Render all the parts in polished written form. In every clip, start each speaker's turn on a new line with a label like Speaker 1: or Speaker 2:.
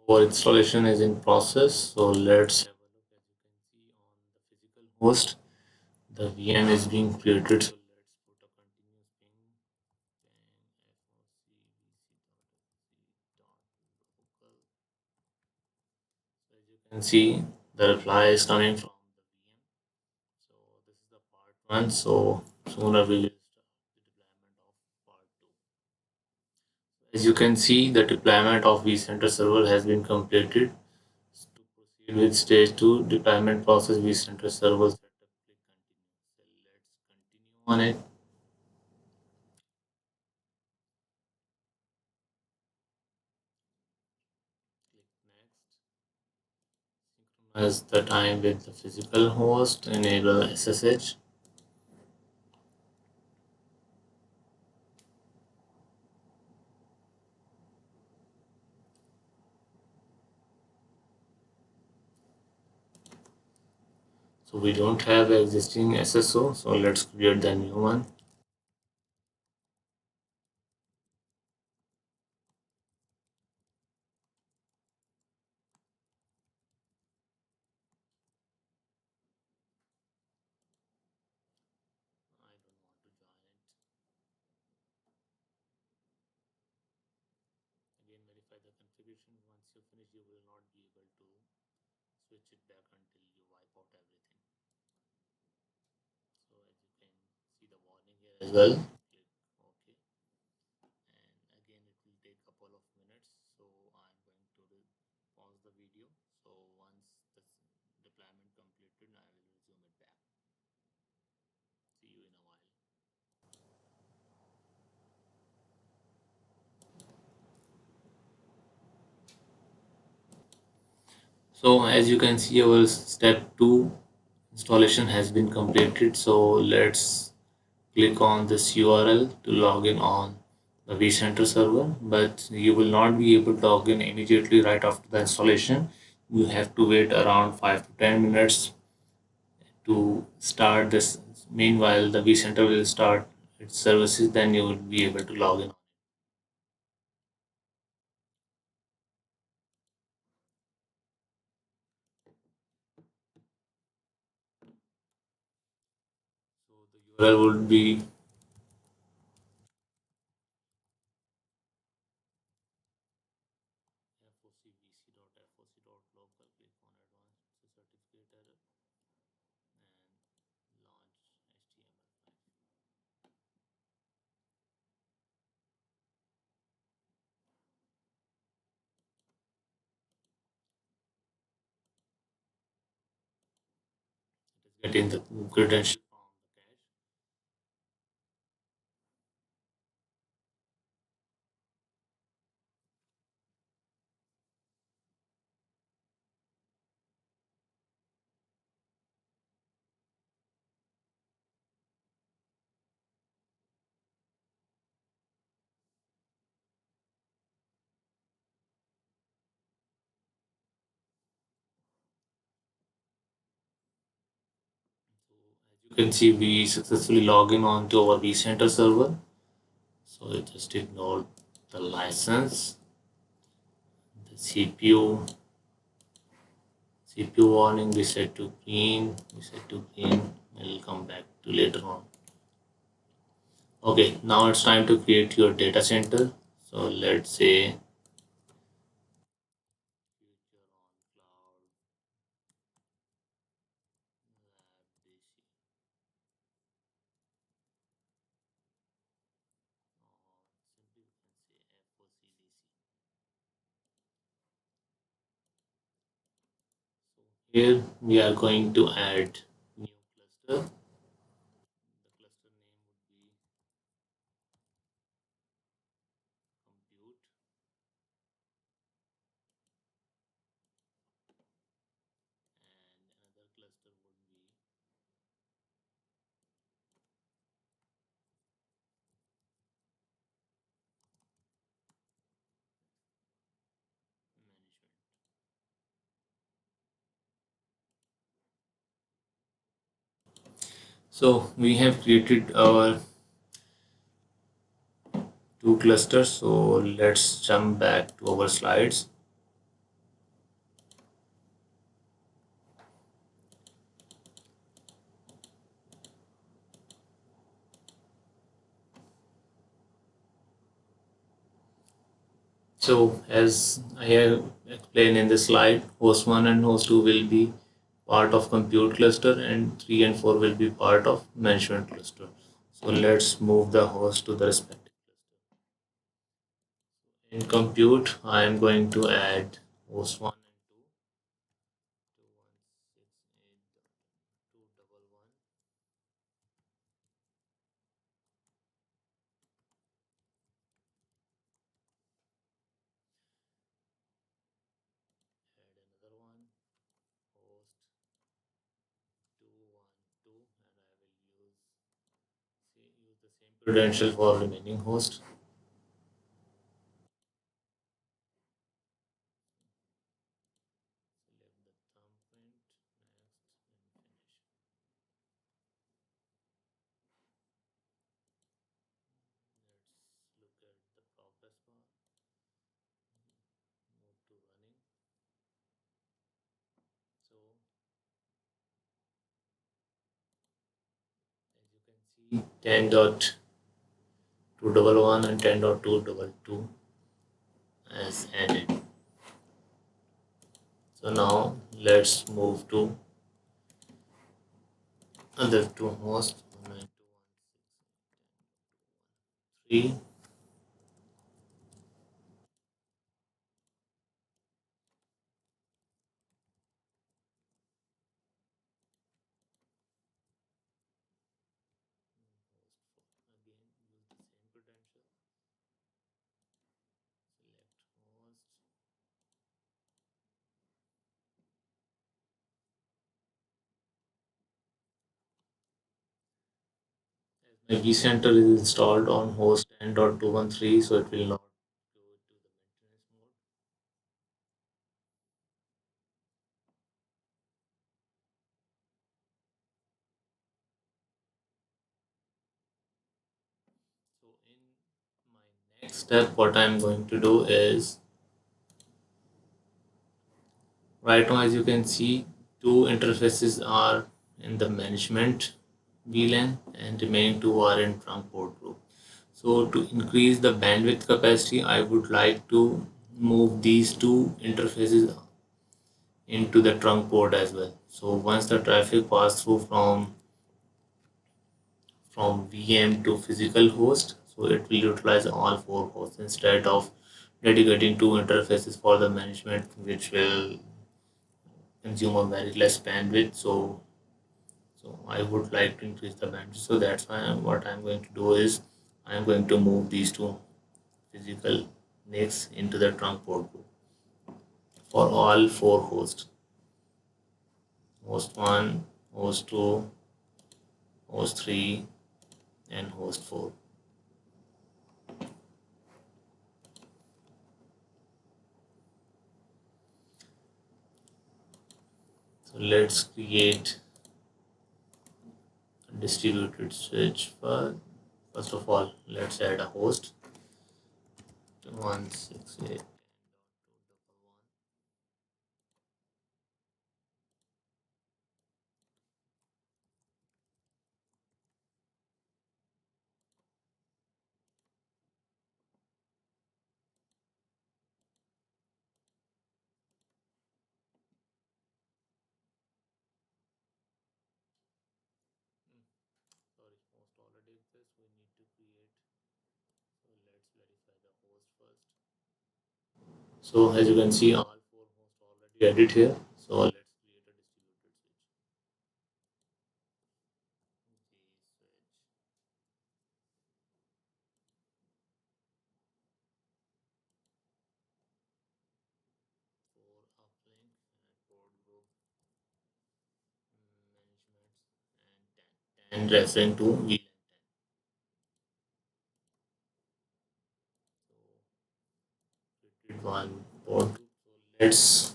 Speaker 1: Our installation is in process, so let's have a look. As you can see on the physical host, the VM is being created. So let's put a continuous ping so as you can see, the reply is coming from the VM. So this is the part one. So sooner we will start the deployment of part two. As you can see, the deployment of vCenter server has been completed. To proceed with stage 2 deployment process, vCenter server setup, click continue. So let's continue on it. Click next. Synchronize the time with the physical host. Enable SSH. So we don't have existing SSO. So let's create the new one. I don't want to join it. Again, verify the configuration. Once you finish, you will not be able to switch it back until you wipe out everything. So as you can see the warning here as well. Click OK. And again it will take a couple of minutes, so I'm going to pause the video. So once the deployment completed, I will resume it back. See you in a while. So as you can see, our step 2 installation has been completed. So let's click on this URL to log in on the vCenter server, but you will not be able to log in immediately right after the installation. You have to wait around 5 to 10 minutes to start this. Meanwhile, the vCenter will start its services, then you will be able to log in. So the URL would be focvc.foc.local. Click on advanced certificate error and launch HTML5. It is getting the credential from the cache. So as you can see, we successfully log in onto our vCenter server. So just ignore the license, the CPU warning we set to green. We'll come back to later on. Okay, now it's time to create your data center. So let's say future on cloud lab DC, or simply we can say FOCDC. So here we are going to add new cluster. The cluster name would be compute, and another cluster would be management. So we have created our two clusters. So let's jump back to our slides. So as I have explained in the slide, host 1 and host 2 will be part of compute cluster and 3 and 4 will be part of management cluster. So let's move the host to the respective. In compute, I am going to add host 1 and 2 to 168.2.1. Add another one, host 212, and I will use the same credential for remaining host. Select the thumbprint, next, and finish. Let's look at the progress bar. Move to running. So as you can see, 10.211 and 10.222 as added. So now let's move to other two hosts, 192.168.2.1.3. Again, use the same credential. Select host. As my vCenter is installed on host 10.213, so it will not go to the maintenance mode. So in my next step, what I'm going to do is, right now as you can see, two interfaces are in the management VLAN and remaining two are in trunk port group. So to increase the bandwidth capacity, I would like to move these two interfaces into the trunk port as well. So once the traffic passes through from VM to physical host, so it will utilize all four hosts instead of dedicating two interfaces for the management, which will consume a very less bandwidth. So I would like to increase the bandwidth. So that's why what I'm going to do is I'm going to move these two physical NICs into the trunk port group for all four hosts: host 1, host 2, host 3, and host 4. So let's create a distributed switch. First of all, let's add a host to 168.2.1. Sorry, host already exists. We need to create. So let's verify the host first. So as you can see, all four hosts already added here. So let's create a distributed switch. vSwitch for uplink and port group management and 10 referring to VLAN 10. So created one port group. So let's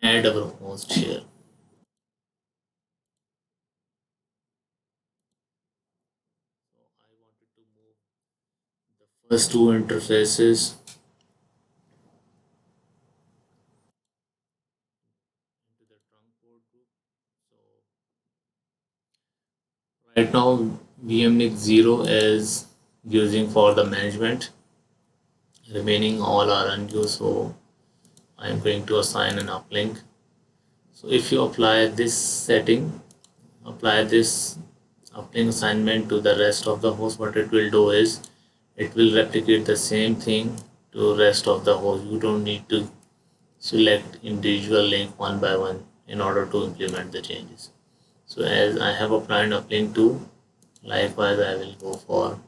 Speaker 1: add our host here. So I wanted to move the first two interfaces into the trunk port group. So right now VMNIC 0 is using for the management remaining all are unused, so I am going to assign an uplink. So if you apply this setting, apply this uplink assignment to the rest of the host, what it will do is it will replicate the same thing to rest of the host. You don't need to select individual link one by one in order to implement the changes. So as I have applied uplink 2, likewise I will go for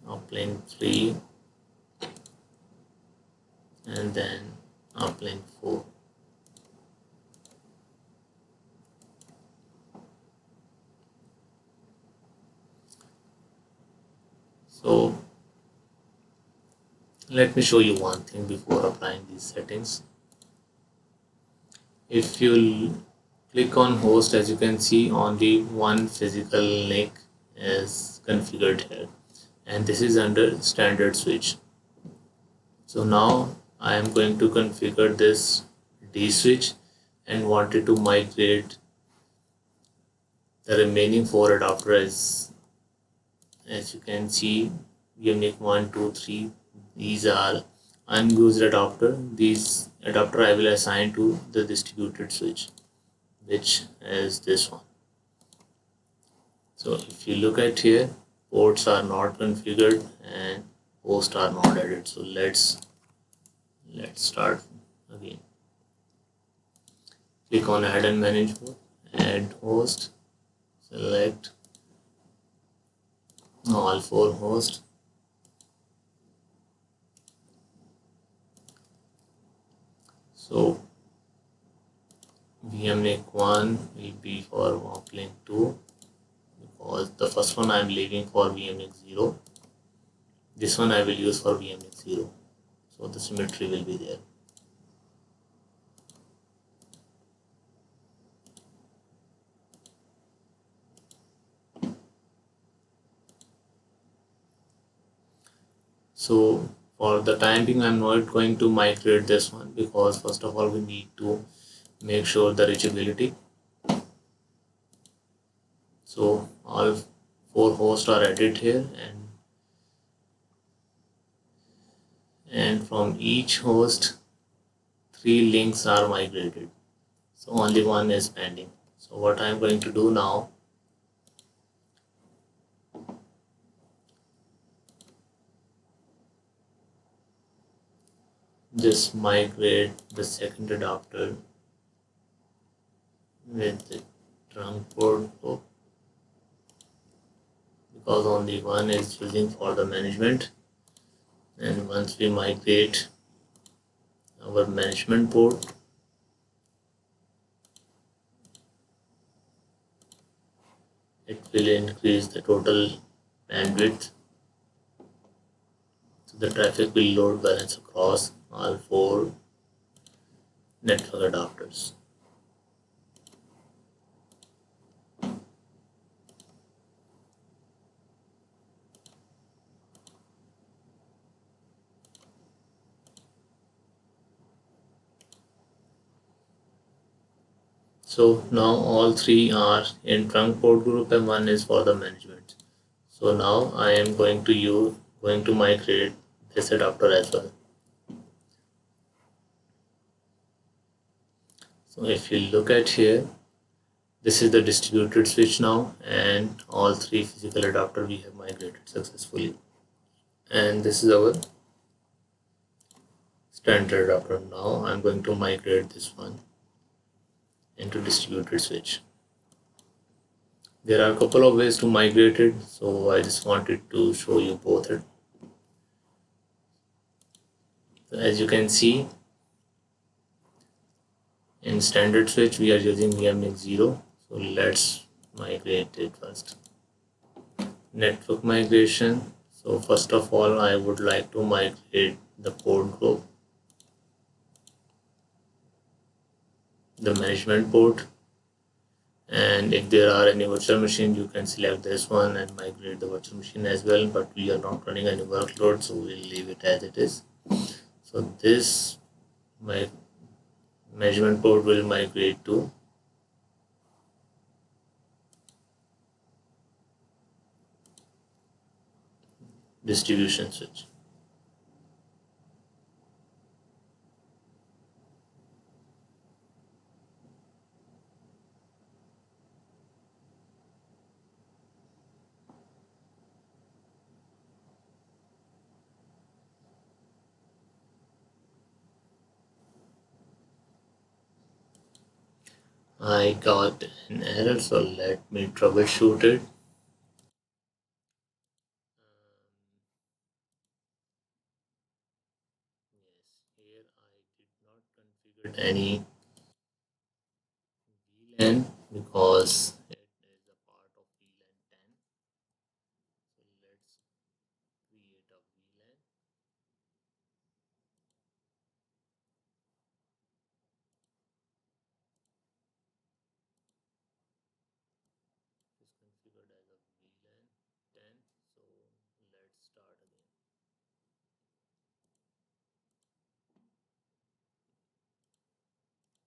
Speaker 1: uplink 3 and then uplink 4. So let me show you one thing before applying these settings. If you click on host, as you can see, only one physical link is configured here, and this is under standard switch. So now I am going to configure this D switch and wanted to migrate the remaining 4 adapters. As you can see, unique 1, 2, 3, these are unused adapter. These adapter I will assign to the distributed switch, which is this one. So if you look at here, ports are not configured and hosts are not added. So let's start again. Click on add and manage port, add host, select all 4 hosts. So vmlink 1 will be for uplink 2 because the first one I am leaving for vmlink 0. This one I will use for vmlink 0. So the symmetry will be there. So for the time being, I'm not going to migrate this one because first of all we need to make sure the reachability. So all 4 hosts are added here, and from each host 3 links are migrated. So only one is pending. So what I'm going to do now, just migrate the second adapter with the trunk port because only one is using for the management. And once we migrate our management port, it will increase the total bandwidth. So the traffic will load balance across all 4 network adapters. So now all 3 are in trunk port group and one is for the management. So now I am going to migrate this adapter as well. So if you look at here, this is the distributed switch now, and all 3 physical adapter we have migrated successfully. And this is our standard adapter. Now I'm going to migrate this one into distributed switch. There are a couple of ways to migrate it, so I just wanted to show you both it. So as you can see, in standard switch we are using vmlink 0, so let's migrate it first. Network migration. So first of all I would like to migrate the port group, the management port, and if there are any virtual machine you can select this one and migrate the virtual machine as well, but we are not running any workload, so we'll leave it as it is. So this my management port will migrate to distribution switch. I got an error, so let me troubleshoot it. Yes, here I did not configure any VLAN because it is a part of VLAN 10. So let's create a VLAN. It is configured as a VLAN 10. So let's start again.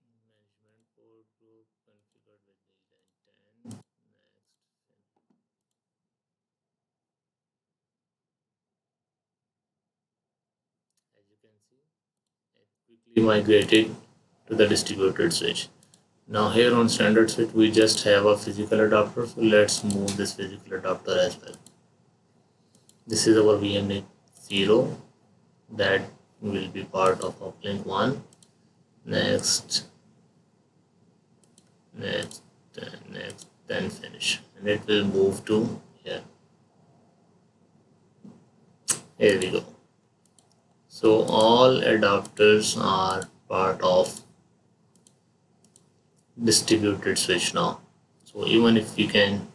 Speaker 1: Management port group configured with VLAN 10. Next. As you can see, it quickly migrated to the distributed switch. Now here on standard switch we just have a physical adapter, so let's move this physical adapter as well. This is our VMNIC 0 that will be part of Uplink 1. Next, next, next, then finish, and it will move to here. Here we go. So all adapters are part of distributed switch now. So even if we can,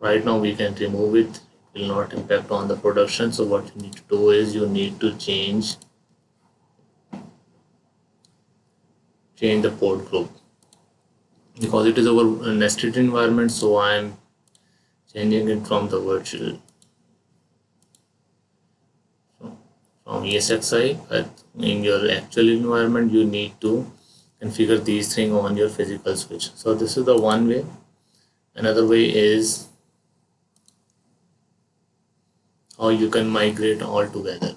Speaker 1: right now we can remove it, it will not impact on the production. So what you need to do is you need to change the port group, because it is our nested environment. So I am changing it from the virtual from esxi, but in your actual environment you need to configure these things on your physical switch. So this is the one way. Another way is how you can migrate all together.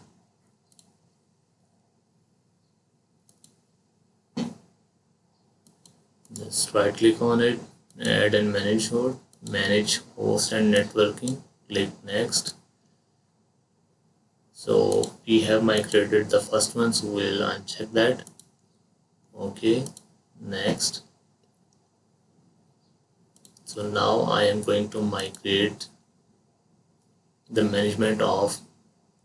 Speaker 1: Just right click on it, add and manage host, manage host and networking, click next. So we have migrated the first one, so we'll uncheck that. Okay, next. So now I am going to migrate the management of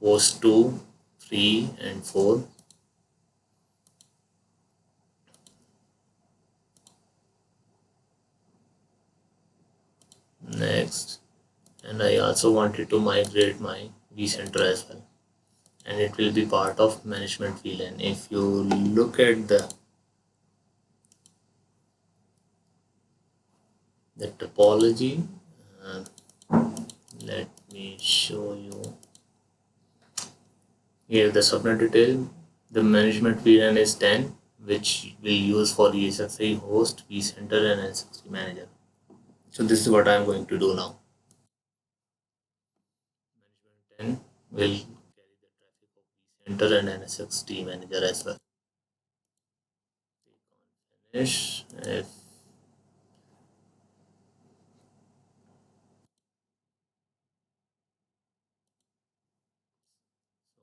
Speaker 1: host 2, 3 and 4. Next, and I also wanted to migrate my vCenter as well, and it will be part of management VLAN. If you look at the topology, uh, let me show you here the subnet detail. The management VLAN is 10, which we use for the esxi host, vCenter and NSX T Manager. So this is what I am going to do now. Management 10 will carry the traffic of vCenter and NSX T Manager as well. Click on finish. So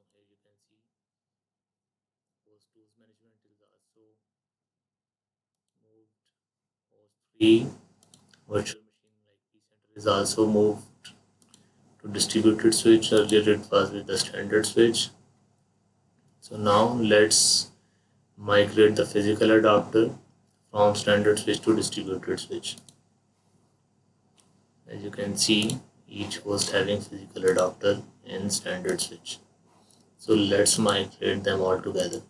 Speaker 1: here you can see host 2's management is also moved. Host 3 virtual machine like vCenter is also moved to distributed switch. Earlier it was with the standard switch. So now let's migrate the physical adapter from standard switch to distributed switch. As you can see, each host having physical adapter in standard switch. So let's migrate them all together.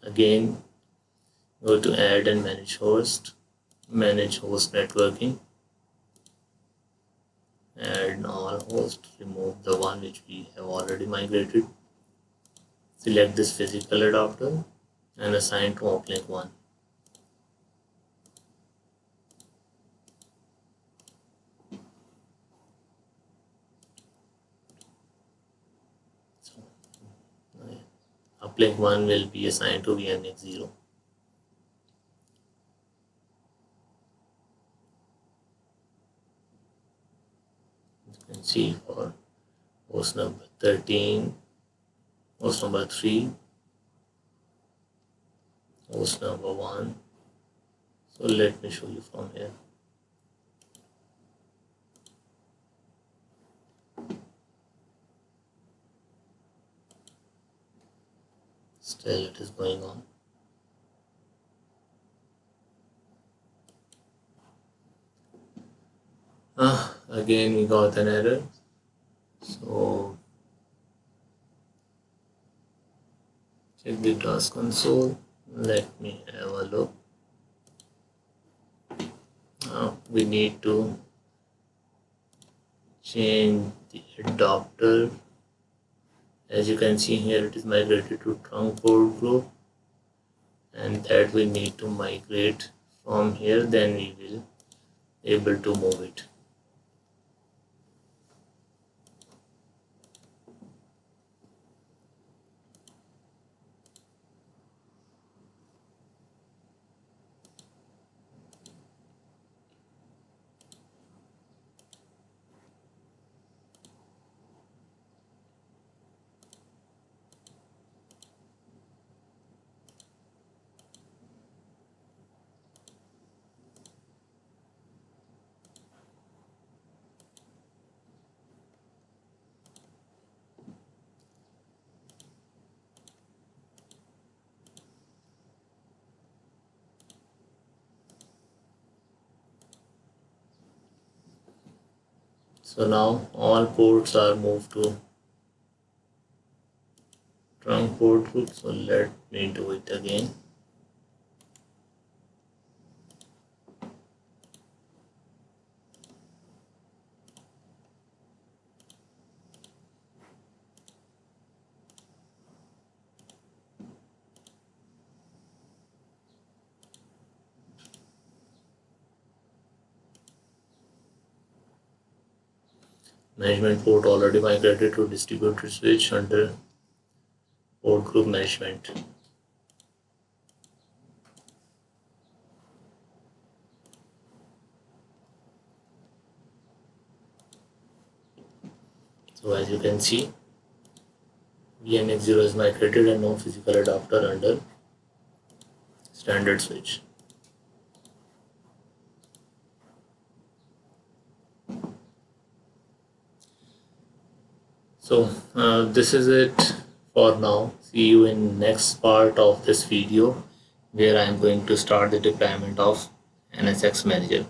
Speaker 1: Again, go to add and manage host networking, add all host, remove the one which we have already migrated, select this physical adapter and assign to Uplink 1. So Uplink 1 will be assigned to VMNIC 0. You can see for host number 13, host number 3, host number 1, So let me show you from here. Still it is going on. Again we got an error. So check the task console. Let me have a look. Now we need to change the adapter. As you can see here, it is migrated to trunk port group, and that we need to migrate from here, then we will able to move it. So now all ports are moved to trunk port group. So let me do it again. Management port already migrated to distributed switch under port group management. So as you can see, VNX0 is migrated and no physical adapter under standard switch. So this is it for now. See you in next part of this video, where I am going to start the deployment of NSX Manager.